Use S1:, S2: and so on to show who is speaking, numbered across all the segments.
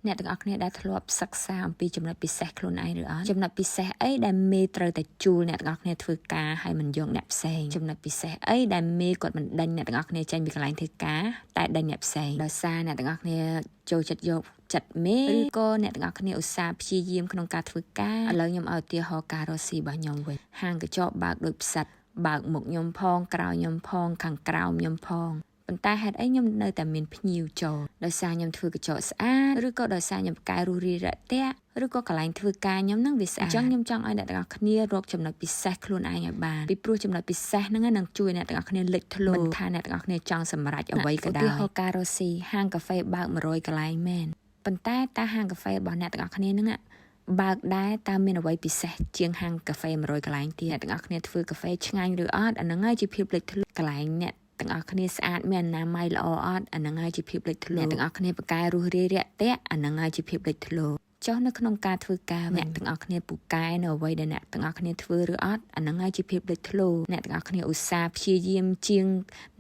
S1: អ្នកទាំងអស់គ្នាដែលធ្លាប់សិក្សាអំពីចំណុចពិសេសខ្លួនឯងឬអត់ចំណុចពិសេសអីដែលមេត្រូវតែជួលអ្នកទាំងអស់គ្នាធ្វើការហើយមិនយកអ្នកផ្សេងចំណុចពិសេសអីដែលមេគាត់មិនដេញអ្នកទាំងអស់គ្នាចេញពីកន្លែងធ្វើការតែដេញអ្នកផ្សេងដោយសារអ្នកទាំងអស់គ្នាចូលចិត្តយកចិត្តមេឬក៏អ្នកទាំងអស់គ្នាឧស្សាហ៍ព្យាយាមក្នុងការធ្វើការឥឡូវខ្ញុំឲ្យឧទាហរណ៍ការរស់ស៊ីរបស់ខ្ញុំវិញហាងកញ្ចក់បើកដូចផ្សិតបើកមុខខ្ញុំផងក្រោយខ្ញុំផងខាងក្រោមខ្ញុំផងប៉ុន្តែហេតុអីខ្ញុំនៅតែមានភ្ញៀវចូលដោយសារខ្ញុំធ្វើកញ្ចក់ស្អាតឬក៏ដោយសារខ្ញុំកែរូរីរាក់ទាក់ឬក៏កន្លែងធ្វើការខ្ញុំនឹងវាស្អាតអញ្ចឹងខ្ញុំចង់ឲ្យអ្នកទាំងអស់គ្នារកចំណុចពិសេសខ្លួនឯងឲ្យបានពីព្រោះចំណុចពិសេសហ្នឹងនឹងជួយអ្នកទាំងអស់គ្នាលេចធ្លោមិនថាអ្នកទាំងអស់គ្នាចង់សម្រេចអ្វីក៏ដោយឧទាហរណ៍ការរស់ស៊ីហាងកាហ្វេបើក100កន្លែងមែនប៉ុន្តែតើហាងកាហ្វេរបស់អ្នកទាំងអស់គ្នាហ្នឹងបើកដែរតើមានអ្វីពិសេសជាងហាងកាហ្វេ100កន្លែងទៀតអ្នកទាំងអស់គ្នាធ្វើកាហ្វេឆ្ងាញ់ឬអត់អាហ្នឹងហើយជាភាពលេចធ្លោកន្លែងអ្នកទាំងអស់គ្នាស្អាតមានអនាម័យល្អអត់អាហ្នឹងហើយជាភាពលេចធ្លោអ្នកទាំងអស់គ្នាបកកែរស់រាយរាក់ទាក់អាហ្នឹងហើយជាភាពលេចធ្លោចុះនៅក្នុងការធ្វើការអ្នកទាំងអស់គ្នាពូកែនៅអ្វីដែលអ្នកទាំងអស់គ្នាធ្វើឬអត់អាហ្នឹងហើយជាភាពលេចធ្លោអ្នកទាំងអស់គ្នាឧស្សាហ៍ព្យាយាមជាង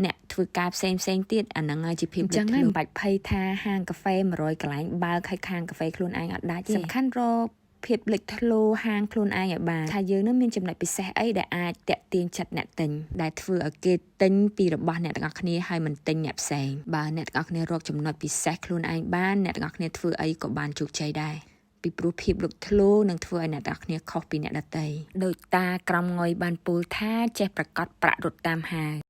S1: អ្នកធ្វើការផ្សេងទៀតអាហ្នឹងហើយជាភាពលេចធ្លោមិនបាច់ភ័យថាហាងកាហ្វេ100កន្លែងបើកហើយខាងកាហ្វេខ្លួនឯងអត់ដាច់សំខាន់រកភាពលេចធ្លោហាងខ្លួនឯងឲ្យបានថាយើងនឹងមានចំណុចពិសេសអីដែលអាចតាក់ទាញចិត្តអ្នកទិញដែលធ្វើឲ្យគេទិញពីរបស់អ្នកទាំងអស់គ្នាហើយមិនទិញអ្នកផ្សេងបើអ្នកទាំងអស់គ្នារកចំណុចពិសេសខ្លួនឯងបានអ្នកទាំងអស់គ្នាធ្វើអីក៏បានជោគជ័យដែរពីព្រោះភាពលេចធ្លោនឹងធ្វើឲ្យអ្នកទាំងអស់គ្នាខុសពីអ្នកដទៃដោយតាក្រំងុយបានពោលថាចេះប្រកាសប្រាក់រត់តាមហាង